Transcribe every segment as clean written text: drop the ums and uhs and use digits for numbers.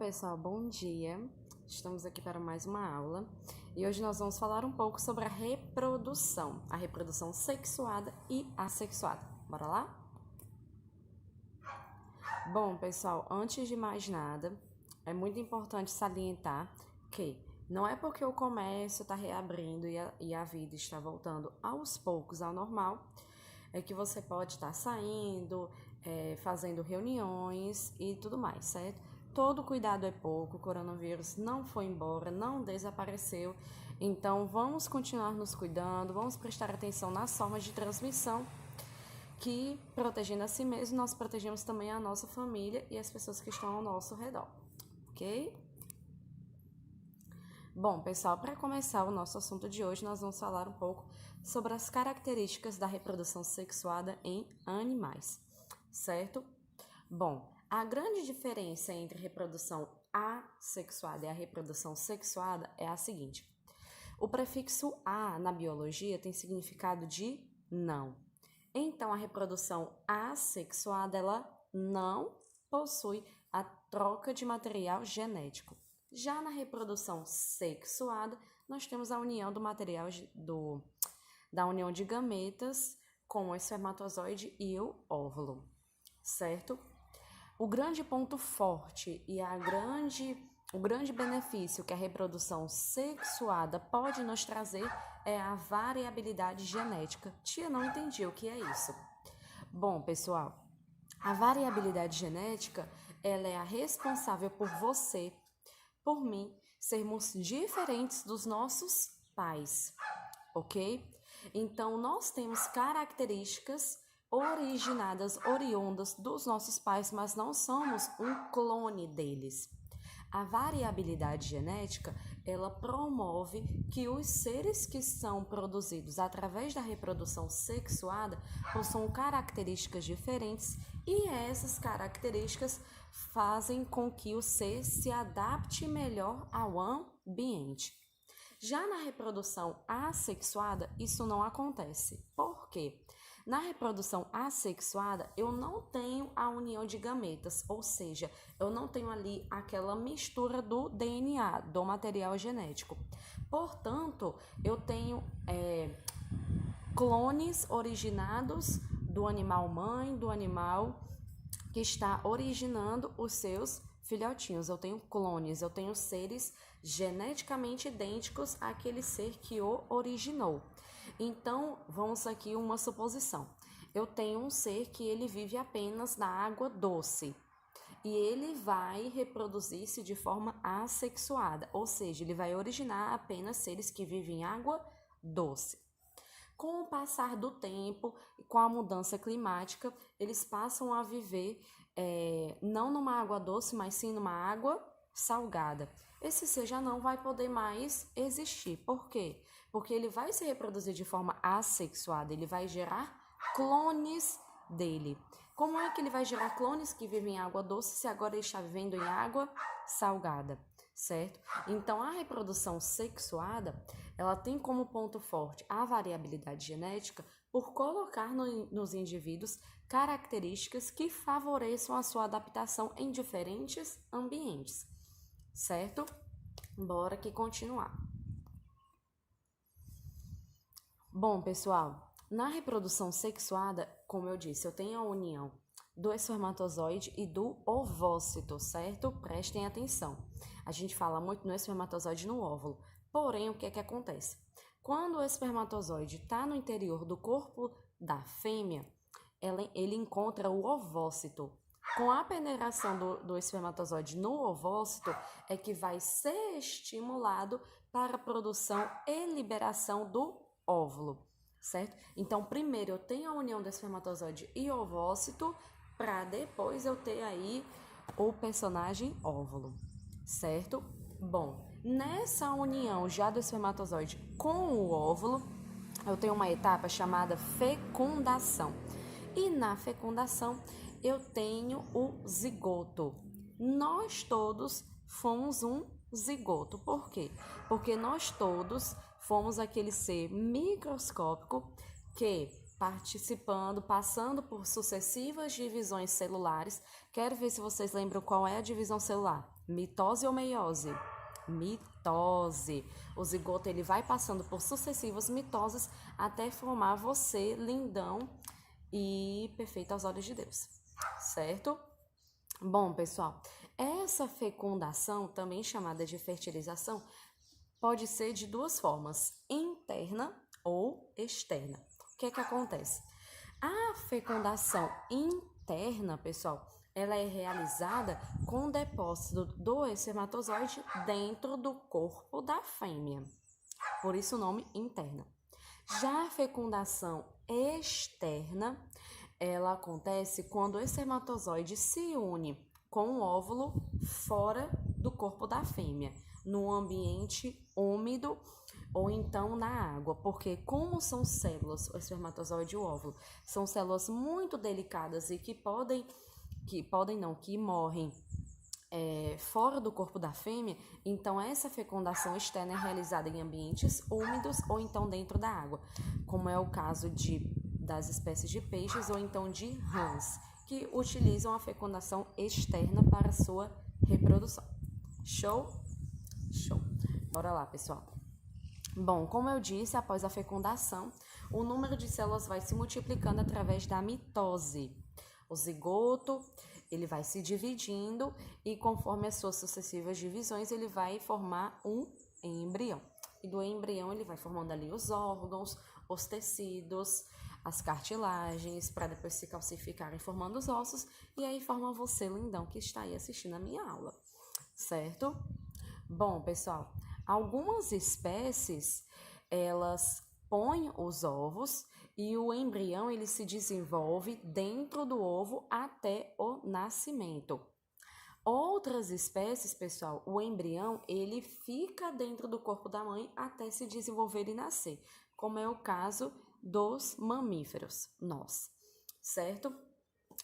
pessoal, bom dia. Estamos aqui para mais uma aula e hoje nós vamos falar um pouco sobre a reprodução sexuada e assexuada. Bora lá? Bom, pessoal, antes de mais nada, é muito importante salientar que não é porque o comércio está reabrindo e a vida está voltando aos poucos ao normal, é que você pode estar saindo, fazendo reuniões e tudo mais, certo? Todo cuidado é pouco, o coronavírus não foi embora, não desapareceu, então vamos continuar nos cuidando, vamos prestar atenção nas formas de transmissão, que protegendo a si mesmo, nós protegemos também a nossa família e as pessoas que estão ao nosso redor, ok? Bom, pessoal, para começar o nosso assunto de hoje, nós vamos falar um pouco sobre as características da reprodução sexuada em animais, certo? Bom, a grande diferença entre reprodução assexuada e a reprodução sexuada é a seguinte: o prefixo a na biologia tem significado de não. Então, a reprodução assexuada, ela não possui a troca de material genético. Já na reprodução sexuada, nós temos a união do material da união de gametas com o espermatozoide e o óvulo, certo? O grande ponto forte e o grande benefício que a reprodução sexuada pode nos trazer é a variabilidade genética. Tia, não entendi o que é isso. Bom, pessoal, a variabilidade genética, ela é a responsável por você, por mim, sermos diferentes dos nossos pais, ok? Então, nós temos características oriundas dos nossos pais, mas não somos um clone deles. A variabilidade genética, ela promove que os seres que são produzidos através da reprodução sexuada possuam características diferentes e essas características fazem com que o ser se adapte melhor ao ambiente. Já na reprodução assexuada, isso não acontece. Por quê? Na reprodução assexuada, eu não tenho a união de gametas, ou seja, eu não tenho ali aquela mistura do DNA, do material genético. Portanto, eu tenho clones originados do animal mãe, do animal que está originando os seus filhotinhos. Eu tenho clones, eu tenho seres geneticamente idênticos àquele ser que o originou. Então, vamos aqui uma suposição. Eu tenho um ser que ele vive apenas na água doce e ele vai reproduzir-se de forma assexuada, ou seja, ele vai originar apenas seres que vivem em água doce. Com o passar do tempo, com a mudança climática, eles passam a viver não numa água doce, mas sim numa água salgada. Esse ser já não vai poder mais existir. Por quê? Porque ele vai se reproduzir de forma assexuada, ele vai gerar clones dele. Como é que ele vai gerar clones que vivem em água doce se agora ele está vivendo em água salgada, certo? Então, a reprodução sexuada, ela tem como ponto forte a variabilidade genética por colocar nos indivíduos características que favoreçam a sua adaptação em diferentes ambientes, certo? Bora aqui continuar. Bom, pessoal, na reprodução sexuada, como eu disse, eu tenho a união do espermatozoide e do ovócito, certo? Prestem atenção. A gente fala muito no espermatozoide e no óvulo. Porém, o que é que acontece? Quando o espermatozoide está no interior do corpo da fêmea, ele encontra o ovócito. Com a penetração do espermatozoide no ovócito, é que vai ser estimulado para a produção e liberação do óvulo, certo? Então, primeiro eu tenho a união do espermatozoide e ovócito, para depois eu ter aí o personagem óvulo, certo? Bom, nessa união já do espermatozoide com o óvulo, eu tenho uma etapa chamada fecundação. E na fecundação, eu tenho o zigoto. Nós todos fomos um zigoto. Por quê? Porque nós todos fomos aquele ser microscópico que, passando por sucessivas divisões celulares, quero ver se vocês lembram qual é a divisão celular. Mitose ou meiose? Mitose. O zigoto ele vai passando por sucessivas mitoses até formar você lindão e perfeito aos olhos de Deus, certo? Bom, pessoal, essa fecundação, também chamada de fertilização, pode ser de duas formas, interna ou externa. O que é que acontece? A fecundação interna, pessoal, ela é realizada com o depósito do espermatozoide dentro do corpo da fêmea. Por isso o nome interna. Já a fecundação externa, ela acontece quando o espermatozoide se une com o óvulo fora do corpo da fêmea, no ambiente úmido ou então na água, porque como são células, o espermatozoide e o óvulo, são células muito delicadas e que morrem fora do corpo da fêmea, então essa fecundação externa é realizada em ambientes úmidos ou então dentro da água, como é o caso das espécies de peixes ou então de rãs, que utilizam a fecundação externa para sua reprodução. Show? Show. Bora lá, pessoal. Bom, como eu disse, após a fecundação, o número de células vai se multiplicando através da mitose. O zigoto, ele vai se dividindo e conforme as suas sucessivas divisões, ele vai formar um embrião. E do embrião, ele vai formando ali os órgãos, os tecidos, as cartilagens, para depois se calcificarem formando os ossos, e aí forma você, lindão, que está aí assistindo a minha aula, certo? Bom, pessoal, algumas espécies, elas põem os ovos e o embrião, ele se desenvolve dentro do ovo até o nascimento. Outras espécies, pessoal, o embrião, ele fica dentro do corpo da mãe até se desenvolver e nascer, como é o caso dos mamíferos, nós, certo?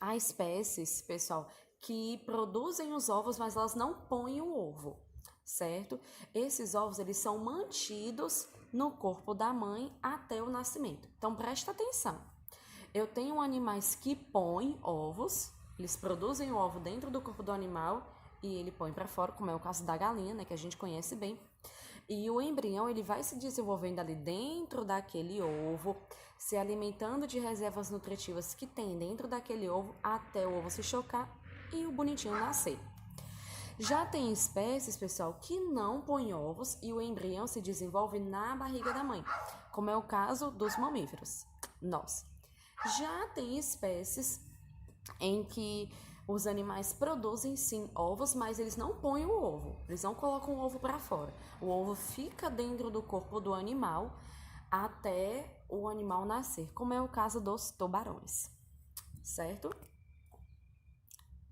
Há espécies, pessoal, que produzem os ovos, mas elas não põem o ovo, certo? Esses ovos, eles são mantidos no corpo da mãe até o nascimento. Então, presta atenção. Eu tenho animais que põem ovos, eles produzem o ovo dentro do corpo do animal e ele põe para fora, como é o caso da galinha, né, que a gente conhece bem. E o embrião, ele vai se desenvolvendo ali dentro daquele ovo, se alimentando de reservas nutritivas que tem dentro daquele ovo até o ovo se chocar e o bonitinho nascer. Já tem espécies, pessoal, que não põem ovos e o embrião se desenvolve na barriga da mãe, como é o caso dos mamíferos, nós. Já tem espécies em que os animais produzem sim ovos, mas eles não põem o ovo, eles não colocam o ovo para fora. O ovo fica dentro do corpo do animal até o animal nascer, como é o caso dos tubarões, certo?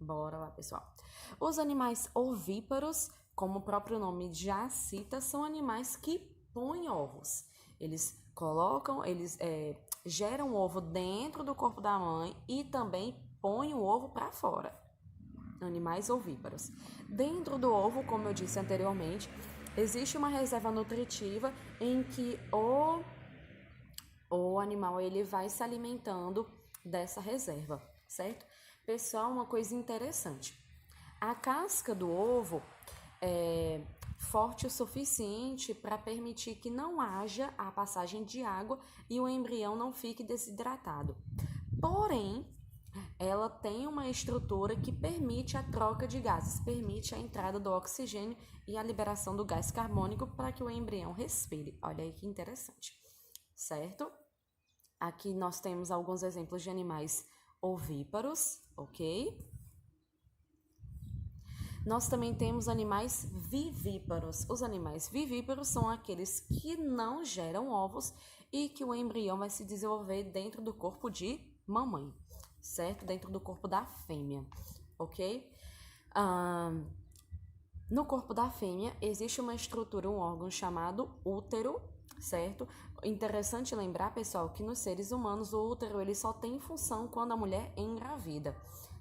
Bora lá, pessoal. Os animais ovíparos, como o próprio nome já cita, são animais que põem ovos. Eles geram o ovo dentro do corpo da mãe e também põem o ovo para fora. Animais ovíparos. Dentro do ovo, como eu disse anteriormente, existe uma reserva nutritiva em que o animal ele vai se alimentando dessa reserva, certo? Pessoal, uma coisa interessante. A casca do ovo é forte o suficiente para permitir que não haja a passagem de água e o embrião não fique desidratado. Porém, ela tem uma estrutura que permite a troca de gases, permite a entrada do oxigênio e a liberação do gás carbônico para que o embrião respire. Olha aí que interessante, certo? Aqui nós temos alguns exemplos de animais ovíparos, ok? Nós também temos animais vivíparos. Os animais vivíparos são aqueles que não geram ovos e que o embrião vai se desenvolver dentro do corpo de mamãe, certo? Dentro do corpo da fêmea, ok? No corpo da fêmea existe uma estrutura, um órgão chamado útero, certo? Interessante lembrar, pessoal, que nos seres humanos o útero ele só tem função quando a mulher engravida,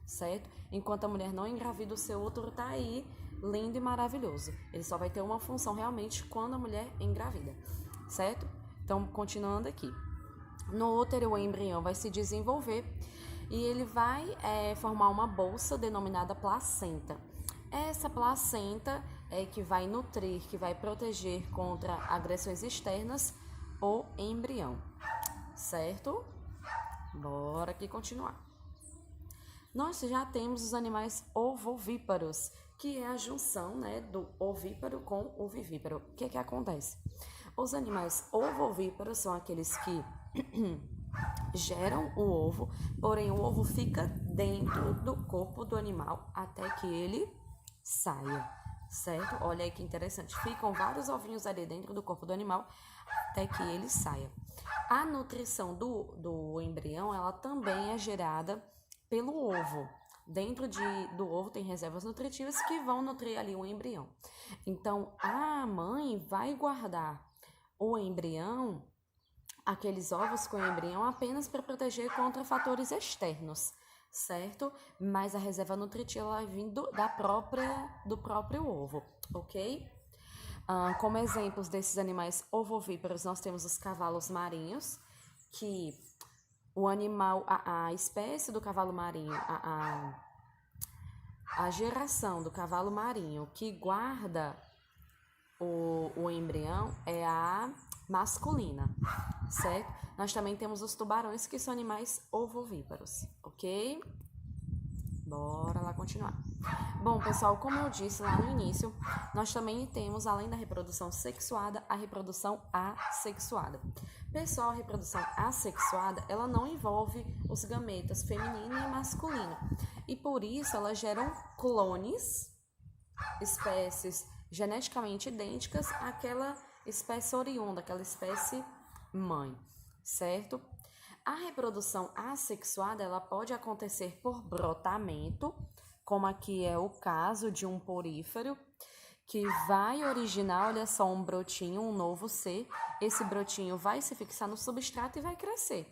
certo? Enquanto a mulher não engravida, o seu útero tá aí, lindo e maravilhoso. Ele só vai ter uma função realmente quando a mulher engravida, certo? Então, continuando aqui. No útero, o embrião vai se desenvolver e ele vai formar uma bolsa denominada placenta. Essa placenta é que vai nutrir, que vai proteger contra agressões externas o embrião, certo? Bora aqui continuar. Nós já temos os animais ovovíparos, que é a junção, né, do ovíparo com o vivíparo. O que acontece? Os animais ovovíparos são aqueles que geram o ovo, porém o ovo fica dentro do corpo do animal até que ele saia, certo? Olha aí que interessante. Ficam vários ovinhos ali dentro do corpo do animal até que ele saia. A nutrição do embrião, ela também é gerada pelo ovo. Dentro do ovo tem reservas nutritivas que vão nutrir ali o embrião. Então, a mãe vai guardar o embrião, aqueles ovos com o embrião, apenas para proteger contra fatores externos, certo? Mas a reserva nutritiva vai vindo do próprio ovo, ok? Como exemplos desses animais ovovíparos, nós temos os cavalos marinhos, que o animal, a espécie do cavalo marinho, a geração do cavalo marinho que guarda o embrião é a masculina, certo? Nós também temos os tubarões, que são animais ovovíparos, ok? Bora lá continuar. Bom, pessoal, como eu disse lá no início, nós também temos, além da reprodução sexuada, a reprodução assexuada. Pessoal, a reprodução assexuada, ela não envolve os gametas feminino e masculino. E por isso, elas geram clones, espécies geneticamente idênticas àquela espécie oriunda, aquela espécie mãe, certo? A reprodução assexuada, ela pode acontecer por brotamento, como aqui é o caso de um porífero, que vai originar, olha só, um brotinho, um novo ser. Esse brotinho vai se fixar no substrato e vai crescer.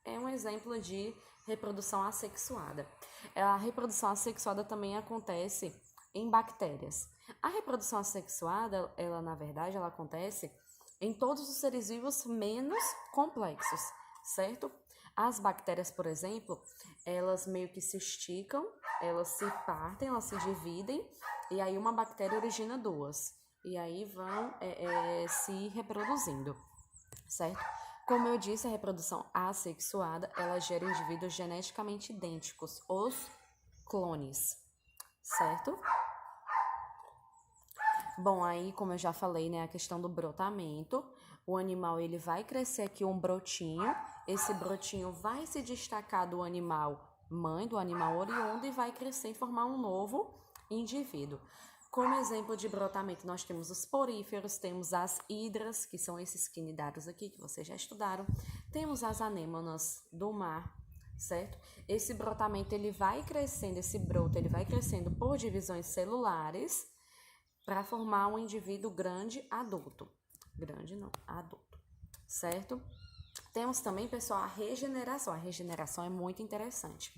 É um exemplo de reprodução assexuada. A reprodução assexuada também acontece em bactérias. A reprodução assexuada, ela na verdade, ela acontece em todos os seres vivos menos complexos, certo? As bactérias, por exemplo, elas meio que se esticam, elas se partem, elas se dividem, e aí uma bactéria origina duas, e aí vão se reproduzindo, certo? Como eu disse, a reprodução assexuada, ela gera indivíduos geneticamente idênticos, os clones, certo? Bom, aí, como eu já falei, né, a questão do brotamento, o animal, ele vai crescer aqui um brotinho, esse brotinho vai se destacar do animal mãe, do animal oriundo, e vai crescer e formar um novo indivíduo. Como exemplo de brotamento, nós temos os poríferos, temos as hidras, que são esses quinidários aqui, que vocês já estudaram, temos as anêmonas do mar, certo? Esse brotamento, ele vai crescendo, esse broto, ele vai crescendo por divisões celulares, para formar um indivíduo grande adulto. Grande não, adulto, certo? Temos também, pessoal, a regeneração. A regeneração é muito interessante.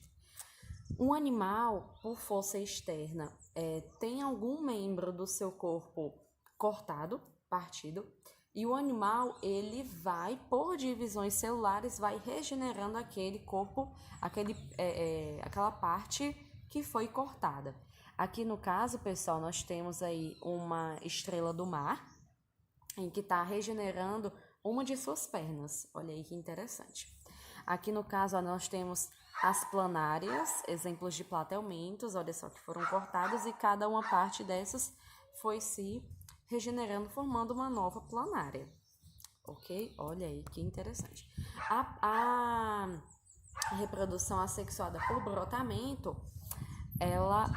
Um animal, por força externa, tem algum membro do seu corpo cortado, partido, e o animal, ele vai, por divisões celulares, vai regenerando aquele corpo, aquela parte que foi cortada. Aqui no caso, pessoal, nós temos aí uma estrela do mar, em que está regenerando uma de suas pernas. Olha aí que interessante. Aqui no caso, nós temos as planárias, exemplos de platelmintos, olha só, que foram cortadas, e cada uma parte dessas foi se regenerando, formando uma nova planária. Ok? Olha aí que interessante. A reprodução assexuada por brotamento, ela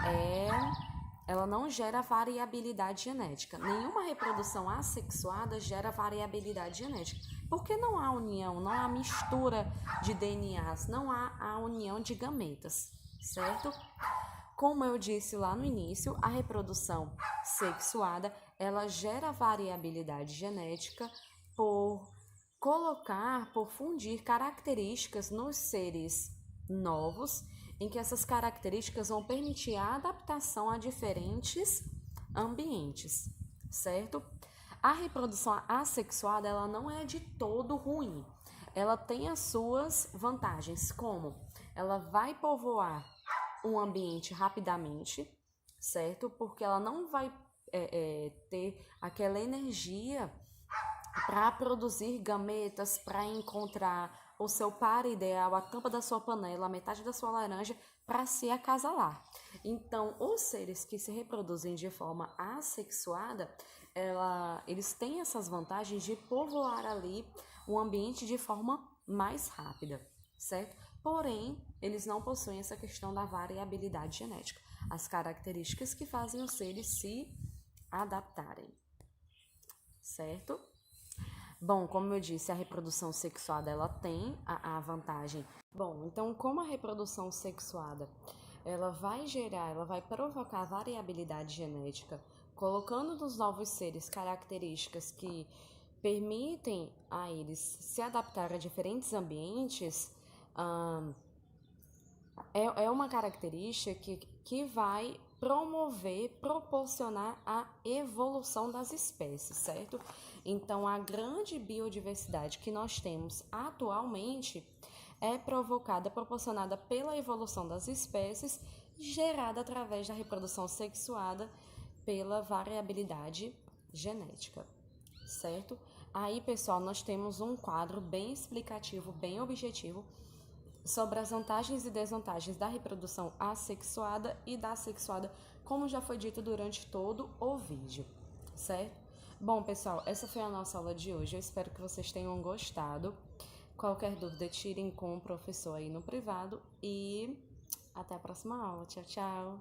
não gera variabilidade genética. Nenhuma reprodução assexuada gera variabilidade genética, porque não há união, não há mistura de DNAs, não há a união de gametas, certo? Como eu disse lá no início, a reprodução sexuada, ela gera variabilidade genética por fundir características nos seres novos, em que essas características vão permitir a adaptação a diferentes ambientes, certo? A reprodução assexuada, ela não é de todo ruim. Ela tem as suas vantagens, como ela vai povoar um ambiente rapidamente, certo? Porque ela não vai ter aquela energia para produzir gametas, para encontrar o seu par ideal, a tampa da sua panela, a metade da sua laranja, para se acasalar. Então, os seres que se reproduzem de forma assexuada, eles têm essas vantagens de povoar ali o ambiente de forma mais rápida, certo? Porém, eles não possuem essa questão da variabilidade genética, as características que fazem os seres se adaptarem, certo? Bom, como eu disse, a reprodução sexuada ela tem a vantagem. Bom, então como a reprodução sexuada ela vai provocar variabilidade genética, colocando nos novos seres características que permitem a eles se adaptar a diferentes ambientes, é uma característica que vai proporcionar a evolução das espécies, certo? Então, a grande biodiversidade que nós temos atualmente é proporcionada pela evolução das espécies, gerada através da reprodução sexuada pela variabilidade genética, certo? Aí, pessoal, nós temos um quadro bem explicativo, bem objetivo, sobre as vantagens e desvantagens da reprodução assexuada e da sexuada, como já foi dito durante todo o vídeo, certo? Bom, pessoal, essa foi a nossa aula de hoje. Eu espero que vocês tenham gostado. Qualquer dúvida, tirem com o professor aí no privado e até a próxima aula. Tchau, tchau!